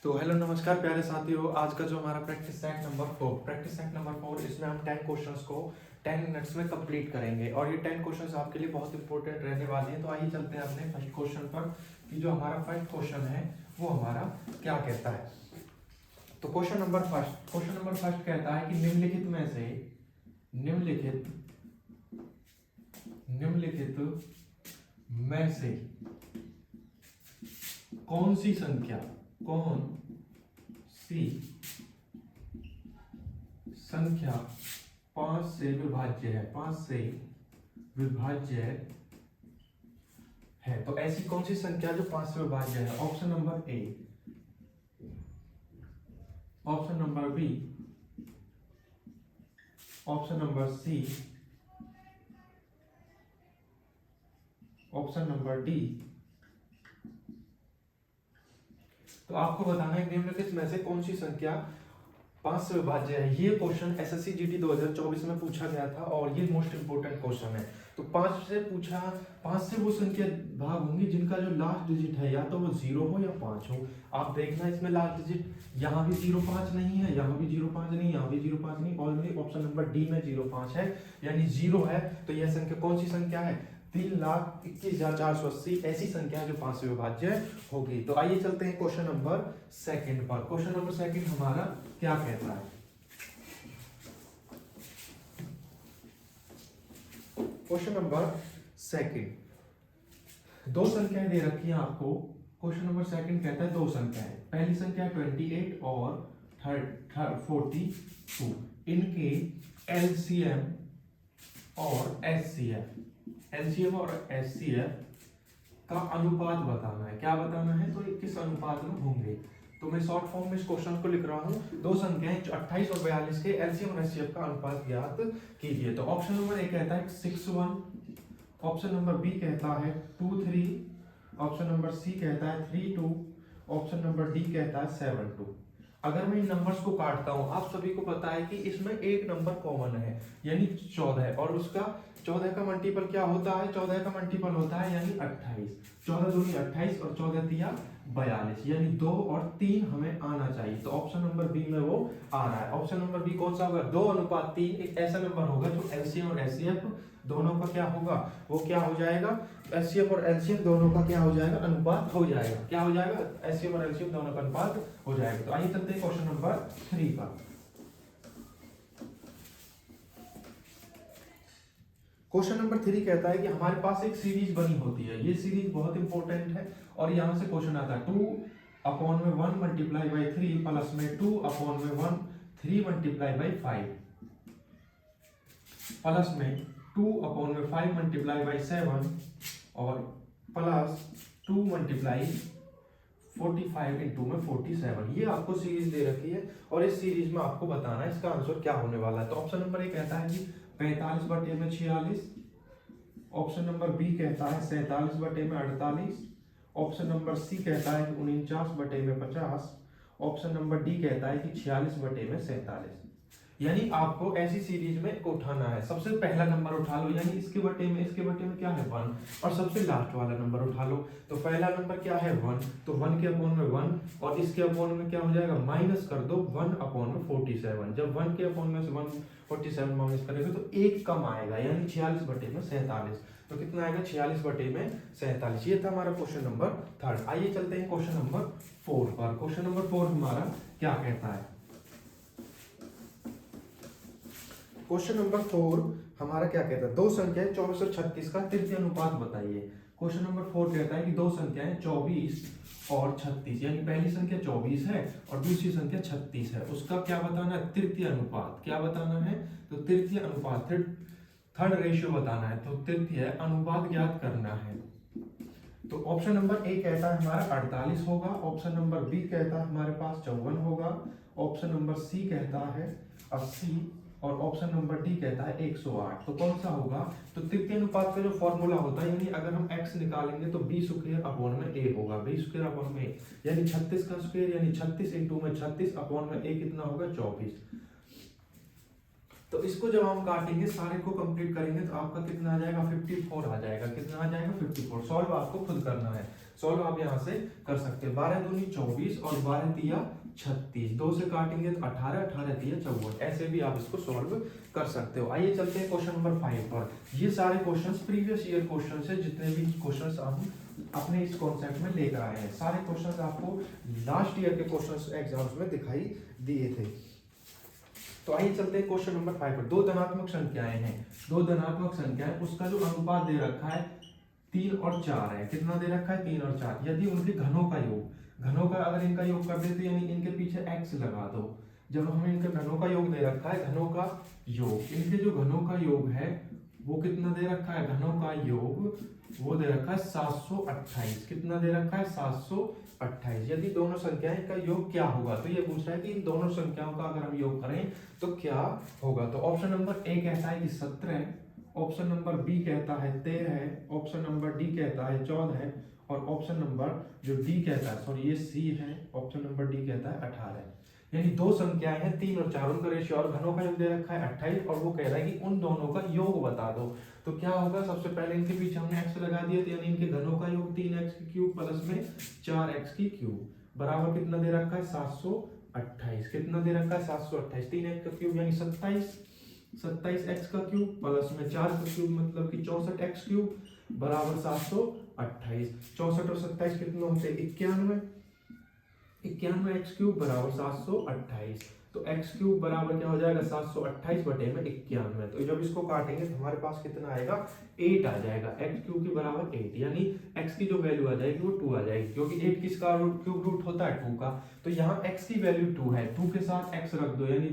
तो हेलो नमस्कार प्यारे साथियों, आज का जो हमारा प्रैक्टिस सेट नंबर 4 इसमें हम 10 क्वेश्चंस को 10 मिनट्स में कंप्लीट करेंगे और ये 10 क्वेश्चंस आपके लिए बहुत इंपॉर्टेंट रहने वाले हैं। तो आइए चलते हैं अपने फर्स्ट क्वेश्चन पर कि जो हमारा फर्स्ट क्वेश्चन है वो हमारा क्या कहता है। तो क्वेश्चन नंबर फर्स्ट कहता है कि निम्नलिखित में से कौन सी संख्या 5 से विभाज्य है। तो ऐसी कौन सी संख्या जो 5 से विभाज्य है? Option number A, option number B, option number C, option number D. तो आपको बताना है निम्नलिखित में से कौन सी संख्या 5 से विभाज्य है। ये क्वेश्चन एसएससी जीडी 2024 में पूछा गया था और ये मोस्ट इंपोर्टेंट क्वेश्चन है। तो 5 से वो संख्या भाग होंगी जिनका जो लास्ट डिजिट है या तो वो 0 हो या 5 हो। आप देखना इसमें लास्ट डिजिट यहाँ भी 05 नहीं है, यहाँ भी 05 नहीं, यहाँ भी 05 नहीं, ऑलरेडी ऑप्शन नंबर डी में 05 है यानी 0 है। तो यह संख्या कौन सी संख्या है? 3,21,480 ऐसी संख्या जो 5 से विभाज्य होगी। तो आइए चलते हैं क्वेश्चन नंबर सेकंड पर। क्वेश्चन नंबर सेकंड हमारा क्या कहता है? क्वेश्चन नंबर सेकंड, दो संख्याएं दे रखी हैं आपको। क्वेश्चन नंबर सेकंड कहता है दो संख्याएं, पहली संख्या 28 और 42, इनके एलसीएम और एचसीएफ का अनुपात बताना है। क्या बताना है? तो ये किस अनुपात में होंगे। तो मैं शॉर्ट फॉर्म में इस क्वेश्चन को लिख रहा हूं। दो संख्याएं 28 और 42 के एलसीएम और एचसीएफ का अनुपात ज्ञात कीजिए। तो ऑप्शन नंबर ए कहता है 6:1, ऑप्शन नंबर बी कहता है 2:3, ऑप्शन नंबर सी कहता है 3:2, ऑप्शन नंबर डी कहता है 7:2। अगर मैं इन नंबर्स को काटता हूं, आप सभी को पता है कि इसमें एक नंबर कॉमन है यानी 14 और उसका 14 का मल्टीपल क्या होता है? 14 का मल्टीपल होता है यानी 28। 14 दूनी 28 और 14 तिया 42 यानी 2 और 3 हमें आना चाहिए। तो ऑप्शन नंबर बी में वो आ रहा है। ऑप्शन नंबर बी कौन सा होगा? 2:3 एक ऐसा नंबर होगा जो एलसीएम और एचसीएफ दोनों का क्या होगा? वो क्या हो जाएगा? एचसीएफ और एलसीएम दोनों का क्या हो जाएगा? अनुपात हो जाएगा। क्या हो जाएगा? एचसीएफ और एलसीएम दोनों का अनुपात हो जाएगा। तो आइए चलते हैं क्वेश्चन नंबर 3 पर। क्वेश्चन नंबर 3 कहता है कि हमारे पास एक सीरीज बनी होती है। ये सीरीज बहुत इंपॉर्टेंट है और यहां से क्वेश्चन आता है 2/1 मल्टीप्लाई बाई 3 प्लस में 2/1 3 मल्टीप्लाई बाई 5 प्लस में 2/5 मल्टीप्लाई बाई 7 और प्लस 2 मल्टीप्लाई 45 इंटू में 47। ये आपको सीरीज दे रखी है और इस सीरीज में आपको बताना है इसका आंसर क्या होने वाला है। तो ऑप्शन नंबर ए कहता है कि 45/46, ऑप्शन नंबर बी कहता है 47/48, ऑप्शन नंबर सी कहता है 49/50, ऑप्शन नंबर डी कहता है कि 46/47। यानी आपको ऐसी सीरीज में उठाना है। सबसे पहला नंबर उठा लो यानी इसके बटे में क्या है 1 और सबसे लास्ट वाला नंबर उठा लो। तो पहला नंबर क्या है 1, तो 1 के अपॉन में 1 और इसके अपॉन में क्या हो जाएगा? माइनस कर दो 1/47। जब 1 के अपॉन में से 147 माइनस करेंगे तो 1 कम आएगा यानी 46/47। तो कितना आएगा? 46/47। ये था हमारा क्वेश्चन नंबर 3। आइए चलते हैं क्वेश्चन नंबर 4 पर। क्वेश्चन नंबर 4 हमारा क्या कहता है? क्वेश्चन नंबर 4 हमारा क्या कहता है? दो संख्याएं 24 और 36 का तृतीय अनुपात बताइए। क्वेश्चन नंबर 4 कहता है कि दो संख्याएं 24 और 36 यानी पहली संख्या 24 है और दूसरी संख्या 36 है, उसका क्या बताना है? तृतीय अनुपात। क्या बताना है? तो तृतीय अनुपात, थर्ड रेशियो बताना है। तो तृतीय अनुपात ज्ञात करना है। तो ऑप्शन नंबर ए कहता है हमारा 48 होगा, ऑप्शन नंबर बी कहता है हमारे पास 54 होगा, ऑप्शन नंबर सी कहता है 80 और ऑप्शन नंबर डी कहता है 108। तो कौन सा होगा? तो तृतीय अनुपात का जो फॉर्मूला होता है यानी अगर हम x निकालेंगे तो b स्क्वायर अपॉन में a होगा, b स्क्वायर अपॉन में a यानी 36 का स्क्वायर यानी 36 इंटू में 36 अपॉन में a कितना होगा? 24। तो इसको जब हम काटेंगे सारे को कंप्लीट करेंगे तो आपका कितना आ जाएगा? 54 आ जाएगा। कितना आ जाएगा? 54। सॉल्व आपको खुद करना है। सॉल्व आप यहाँ से कर सकते हैं। 12 दूनी 24 और 12 तिया 36, 2 से काटेंगे तो 18, 18 तिया 54, ऐसे भी आप इसको सॉल्व कर सकते हो। आइए चलते हैं क्वेश्चन नंबर 5 पर। ये सारे क्वेश्चंस प्रीवियस ईयर क्वेश्चंस है, जितने भी क्वेश्चंस हम अपने इस कॉन्सेप्ट में लेकर आए हैं, सारे क्वेश्चंस आपको लास्ट ईयर के क्वेश्चंस एग्जाम्स में दिखाई दिए थे। तो आइए चलते हैं क्वेश्चन नंबर 5 पर। दो धनात्मक संख्याएं हैं, दो धनात्मक संख्याएं, उसका जो अनुपात दे रखा है 3 और 4 है। कितना दे रखा है? 3 और 4। यदि उनके घनों का योग, घनों का अगर इनका योग कर देते यानी इनके पीछे x लगा दो। जब हमें इनके घनों का योग दे रखा है, घनों का योग, इनके जो घनों का योग है वो कितना दे रखा है? घनों का योग वो दे रखा है 728। कितना दे रखा है? 728। यदि दोनों संख्याएं का योग क्या होगा, तो ये पूछ रहा है कि इन दोनों संख्याओं का अगर हम योग करें तो क्या होगा। तो ऑप्शन नंबर ए कहता है कि 17, ऑप्शन नंबर बी कहता है 13, ऑप्शन नंबर डी कहता है 14 और ऑप्शन नंबर जो डी कहता है, सॉरी ये सी है, ऑप्शन नंबर डी कहता है 18। यानी दो संख्याएं हैं 3 और 4, उनका रेशियो और घनों का योग दे रखा है 28 और वो कह रहा है कि उन दोनों का योग बता दो। तो क्या होगा? सबसे पहले इनके पीछे हमने x लगा दिया, तो यानी इनके घनों का योग 3x की क्यूब प्लस में 4x की क्यूब बराबर कितना दे रखा है? 728। कितना दे रखा है? 728। 3x का क्यूब यानी 27x का क्यूब प्लस में 4 का क्यूब मतलब कि 64x क्यूब बराबर 728। 64 और 27 कितना होते हैं? 91। 91x क्यूब बराबर 728। तो x क्यूब बराबर क्या हो जाएगा? 728 बटे में 91। तो जब इसको काटेंगे तो हमारे पास कितना आएगा? 8 आ जाएगा। x क्यूब के बराबर 8, यानी x की जो वैल्यू आ जाएगी वो 2 आ जाएगी, क्योंकि 8 किसका क्यूब रूट होता है? 2 का। तो यहाँ x की वैल्यू 2 है, 2 के साथ x रख दो, यानी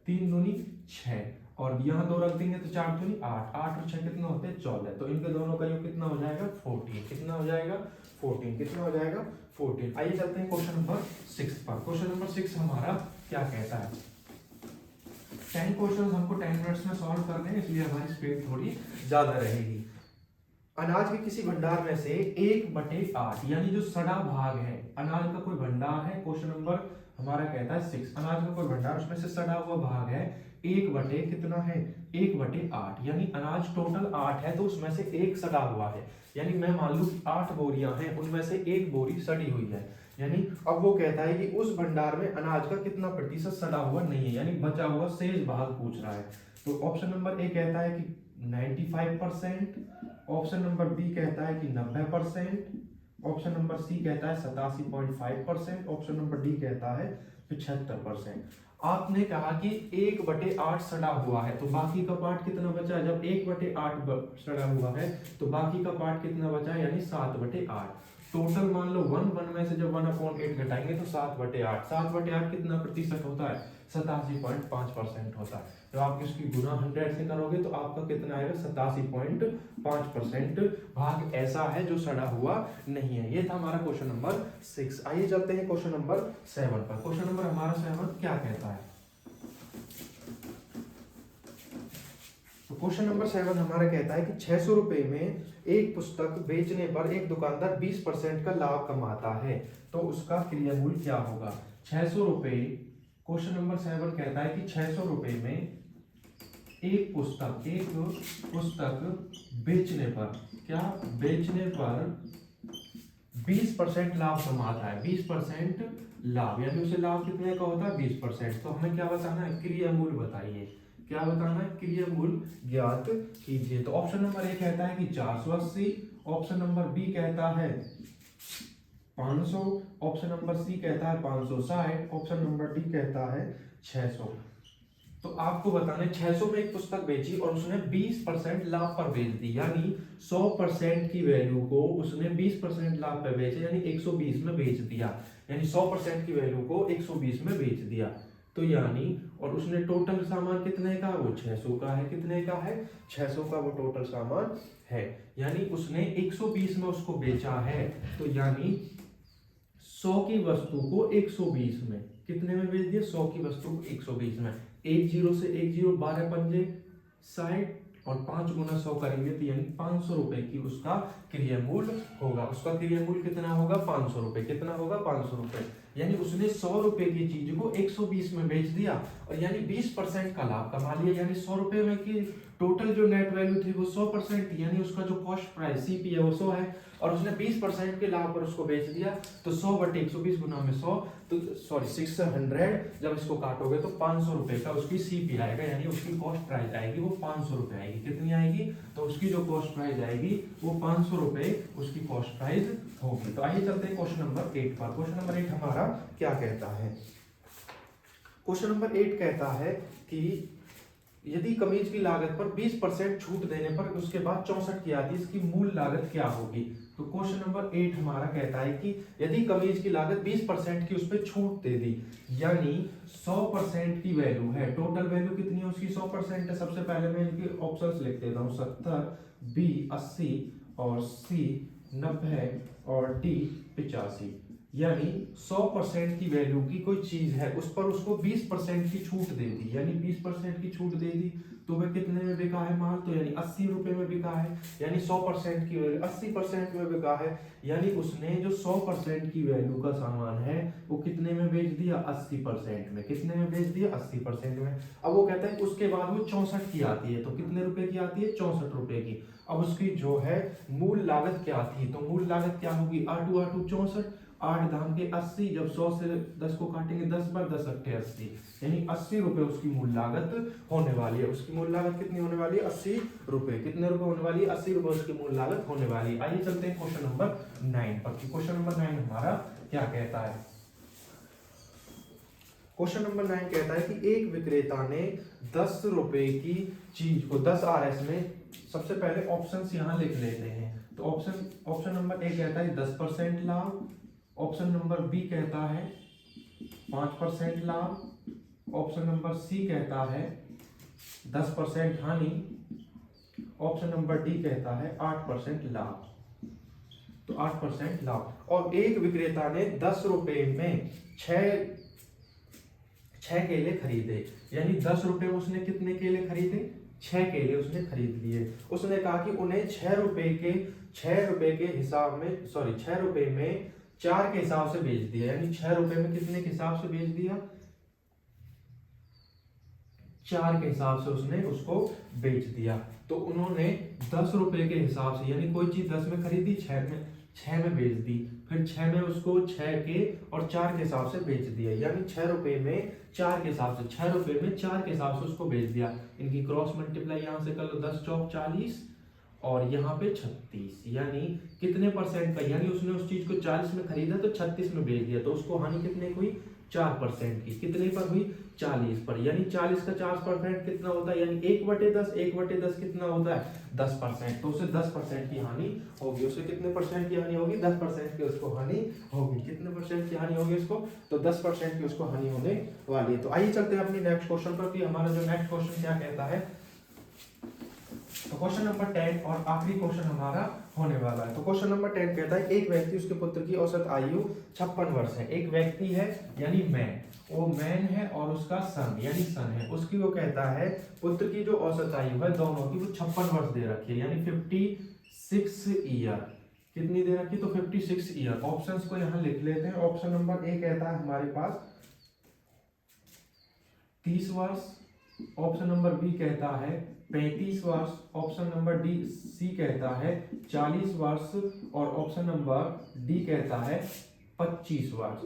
3 दूनी 6 और यहाँ 2 रख देंगे तो 4 दूनी 8, 8 और 6 कितना होते हैं? 14। तो इनके दोनों का योग कितना हो जाएगा? 14। कितना हो जाएगा? 14। कितना हो जाएगा? 14। आइए चलते हैं क्वेश्चन नंबर 6 पर। क्वेश्चन नंबर 6 हमारा क्या कहता है? 10 क्वेश्चन हमको 10 मिनट्स में सॉल्व करने हैं, इसलिए हमारी स्पीड थोड़ी ज्यादा रहेगी। अनाज के किसी भंडार में से 1/8 यानी जो सड़ा भाग है, अनाज का कोई भंडार है, क्वेश्चन नंबर हमारा कहता है 6, अनाज का कोई भंडार, उसमें से सड़ा हुआ भाग है 1/, कितना है? 1/8। यानी अनाज टोटल 8 है, तो उसमें से 1 सड़ा हुआ है। यानी मैं मान लूं कि 8 बोरियां हैं, उनमें से 1 बोरी सड़ी हुई है। यानी अब वो कहता है कि उस भंडार में अनाज का कितना प्रतिशत सड़ा हुआ नहीं है, यानी बचा हुआ शेष भाग पूछ रहा है। तो ऑप्शन नंबर ए कहता है कि 95%, ऑप्शन नंबर बी कहता है कि 90%, ऑप्शन नंबर सी कहता है 87.5%, ऑप्शन नंबर डी कहता है 75%। आपने कहा कि 1/8 सड़ा हुआ है, तो बाकी का पार्ट कितना बचा? जब 1/8 सड़ा हुआ है तो बाकी का पार्ट कितना बचा? यानी 7/8। टोटल मान लो 1 में से जब 1/8 घटाएंगे तो 7/8। 7/8 कितना प्रतिशत होता है? 87.5% होता है। जब आप इसकी गुना 100 से करोगे तो आपका कितना आएगा? 87.5% भाग ऐसा है जो सड़ा हुआ नहीं है। ये था हमारा क्वेश्चन नंबर 6। आइए चलते हैं क्वेश्चन नंबर 7 पर। क्वेश्चन नंबर हमारा 7 क्या कहता है? तो क्वेश्चन नंबर 7 हमारा कहता है कि 600 रुपए में एक पुस्तक बेचने पर एक दुकानदार 20% का लाभ कमाता है, तो उसका क्रियामूल क्या होगा? 600 रुपए, क्वेश्चन नंबर 7 कहता है कि 600 रुपए में एक पुस्तक बेचने पर, क्या बेचने पर 20% लाभ कमाता है। 20% लाभ यानी उसे लाभ कितने का होता है? 20%। तो हमें क्या बताना है? क्रियामूल बताइए। क्या बताना है? क्रियामूल ज्ञात कीजिए। तो ऑप्शन नंबर ए कहता है कि 480, ऑप्शन नंबर बी कहता है 500, ऑप्शन नंबर सी कहता है 560, ऑप्शन नंबर डी कहता है 600। तो आपको बताना है 600 में एक पुस्तक बेची और उसने 20% लाभ पर बेच दी, यानी 100% की वैल्यू को उसने 20% लाभ पर बेचा, यानी 120 में बेच दिया। यानी 100% की वैल्यू को 120 में बेच दिया। तो यानी और उसने टोटल सामान कितने का? वो 600 का है। कितने का है? 600 का वो टोटल सामान है। यानी उसने 120 में उसको बेचा है, तो यानी 100 की वस्तु को 120 में, कितने में बेच दिया? 100 की वस्तु को 120 में। 1 0 से 1 0, 12 पंजे 60 और 5 गुना 100 करेंगे तो यानी 500 रुपए की उसका क्रियामूल होगा। उसका क्रियामूल कितना होगा? 500 रुपए। कितना होगा? 500 रुपए। यानी उसने 100 रुपए की चीज को 120 में बेच दिया और यानी 20% का लाभ कमा लिया। यानी 100 रुपए में की टोटल जो नेट वैल्यू थी वो 100% थी, यानी उसका जो कॉस्ट प्राइस सीपी है वो 100 है, और उसने 20% के लाभ पर उसको बेच दिया, तो 100/120 गुना में 100, तो सॉरी 600, जब इसको काटोगे तो 500 रुपए का उसकी सीपी आएगा, यानी उसकी कॉस्ट प्राइस आएगी वो 500 रुपए आएगी। कितनी आएगी? तो उसकी जो कॉस्ट प्राइस आएगी वो 500 रुपए उसकी कॉस्ट प्राइस होगी। तो आइए चलते हैं क्वेश्चन नंबर 8 पर। क्वेश्चन नंबर 8 हमारा क्या कहता है? क्वेश्चन नंबर 8 कहता है कि यदि कमीज की लागत पर 20% छूट देने पर उसके बाद 64 की आती है, इसकी मूल लागत क्या होगी? तो क्वेश्चन नंबर 8 हमारा कहता है कि यदि कमीज की लागत 20% की उस पर छूट दे दी, यानी 100% की वैल्यू है, टोटल वैल्यू कितनी है उसकी? 100% है। सबसे पहले मैं इनके ऑप्शंस लिख देता हूँ, 70, बी 80 और सी 90 और डी 85। यानी 100% की वैल्यू की कोई चीज है, उस पर उसको 20% की छूट दे दी, यानी 20% की छूट दे दी, तो वह कितने में बिका है माल? तो यानी 80 रुपए में बिका है, यानी 100% की वैल्यू 80% में बिका है, यानी उसने जो 100% की वैल्यू का सामान है वो कितने में बेच दिया? 80% में। कितने में बेच दिया? 80% में। अब वो कहता है उसके बाद वो 64 की आती है, तो कितने रुपए की आती है? 64 रुपए की। अब उसकी जो है मूल लागत क्या थी? तो मूल लागत क्या होगी? 8 8 64, 8 दाम के 80, जब 100 से 10 को काटेंगे 10 बार, 10 अट्ठे 80, यानी 80 रुपए उसकी मूल लागत होने वाली है। उसकी मूल लागत कितनी होने वाली है? 80 रुपए। कितने रुपए होने वाली है? 80 रुपए उसकी मूल लागत होने वाली है। आइए चलते हैं क्वेश्चन नंबर 9 पर। क्वेश्चन नंबर 9 हमारा क्या कहता है? क्वेश्चन नंबर 9 कहता है कि एक विक्रेता ने 10 रुपए की चीज को 10 RS में, सबसे पहले ऑप्शंस यहाँ लिख लेते हैं। तो ऑप्शन नंबर ए कहता है 10% लाभ, ऑप्शन नंबर बी कहता है 5% लाभ, ऑप्शन नंबर सी कहता है 10% हानि, ऑप्शन नंबर डी कहता है 8% लाभ। तो 8% लाभ। और एक विक्रेता ने 10 रुपए में 6 केले खरीदे, यानी 10 रुपए में उसने कितने केले खरीदे? 6 केले उसने खरीद लिए। उसने कहा कि उन्हें 6 रुपए के हिसाब में, सॉरी 6 रुपए में 4 के हिसाब से बेच दिया, यानी 6 रुपए में कितने के हिसाब से बेच दिया? 4 के हिसाब से उसने उसको बेच दिया। तो उन्होंने 10 रुपए के हिसाब से, यानी कोई चीज 10 में खरीदी, 6 में बेच दी, फिर 6 में उसको 6 के और 4 के हिसाब से बेच दिया, यानी 6 रुपए में 4 के हिसाब से, 6 रुपए में 4 के हिसाब से उसको बेच दिया। इनकी क्रॉस मल्टीप्लाई यहाँ से कर लो, 10 चौक 40 और यहाँ पे 36, यानी कितने परसेंट का? यानी उसने उस चीज को 40 में खरीदा तो 36 में बेच दिया, तो उसको हानि कितने की हुई? 4% की। कितने पर हुई? 40 पर। यानी 40 का 4% कितना होता है? यानी 1/10, 1/10 कितना होता है? 10%। तो उसे 10% की हानि होगी। उसे कितने परसेंट की हानि होगी? 10% की उसको हानि होगी। कितने परसेंट की हानि होगी उसको? तो 10% की उसको हानि होने वाली है। तो आइए चलते हैं अपनी नेक्स्ट क्वेश्चन पर कि हमारा जो नेक्स्ट क्वेश्चन क्या कहता है। तो क्वेश्चन नंबर 10 और आखिरी क्वेश्चन हमारा होने वाला है। तो क्वेश्चन नंबर 10 कहता है एक व्यक्ति, उसके पुत्र की औसत आयु 56 वर्ष है। एक व्यक्ति है यानी मैन, वो मैन है और उसका सन यानी सन है, उसकी वो कहता है पुत्र की जो औसत आयु है दोनों की वो 56 वर्ष दे रखी है, यानी 56 ईयर। कितनी दे रखी? तो 56 ईयर। ऑप्शंस को यहाँ लिख लेते हैं। ऑप्शन नंबर ए कहता है हमारे पास 30 वर्ष, ऑप्शन नंबर बी कहता है 35 वर्ष, ऑप्शन नंबर डी सी कहता है 40 वर्ष और ऑप्शन नंबर डी कहता है 25 वर्ष।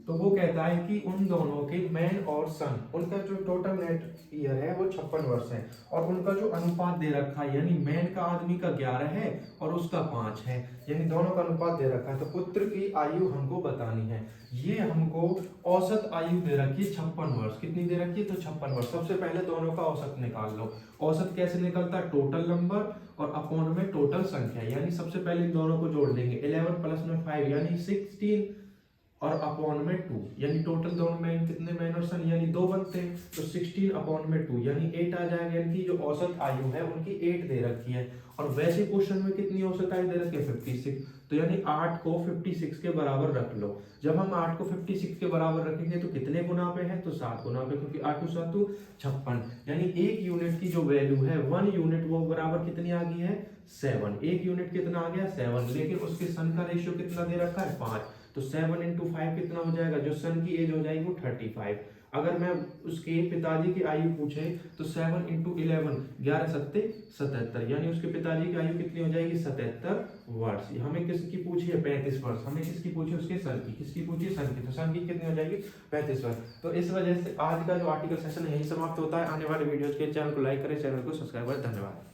तो वो कहता है कि उन दोनों के मैन और सन, उनका जो टोटल नेट ईयर है वो 56 वर्ष है और उनका जो अनुपात दे रखा है, यानी मैन का आदमी का 11 है और उसका 5 है, यानी दोनों का अनुपात दे रखा है। तो पुत्र की आयु हमको बतानी है। ये हमको औसत आयु दे रखी है 56 वर्ष। कितनी दे रखी है? तो 56 वर्ष। सबसे पहले दोनों का औसत निकाल लो। औसत कैसे निकलता है? टोटल नंबर और अपॉन में टोटल संख्या, यानी सबसे पहले इन दोनों को जोड़ देंगे। 11 प्लस में 5 यानी 16 और अपॉन में 2, यानी टोटल दोनों में कितने मैन और सन, यानी 2 बनते हैं, तो 16 अपॉन में 2 यानी 8 आ जाएगा। यानी जो औसत आयु है उनकी 8 दे रखी है और वैसे क्वेश्चन में कितनी औसत आयु दे रखी है? 56। तो यानी 8 को 56 के बराबर रख लो। जब हम 8 को 56 के बराबर रखेंगे तो कितने गुना पे है? तो 7 गुना पे, क्योंकि 8 × 7 = 56, यानी 1 यूनिट की जो वैल्यू है 1 यूनिट वो बराबर कितनी आ गई है? 7। 1 यूनिट कितना आ गया? 7। लेकिन उसके सन का रेशियो कितना दे रखा है? 5। तो 7 × 5 कितना हो जाएगा? जो सन की एज हो जाएगी वो 35। अगर मैं उसके पिताजी की आयु पूछे तो 7 इंटू 11, 11 सत्ते 77, यानी उसके पिताजी की आयु कितनी हो जाएगी 77 वर्ष। हमें किसकी पूछी है 35 वर्ष, हमें किसकी पूछी उसके सन की, किसकी पूछी सन की, तो सन की कितनी हो जाएगी 35 वर्ष। तो इस वजह से आज का जो आर्टिकल सेशन है यही समाप्त होता है। आने वाले वीडियोज के चैनल को लाइक करें, चैनल को सब्सक्राइब करें। धन्यवाद।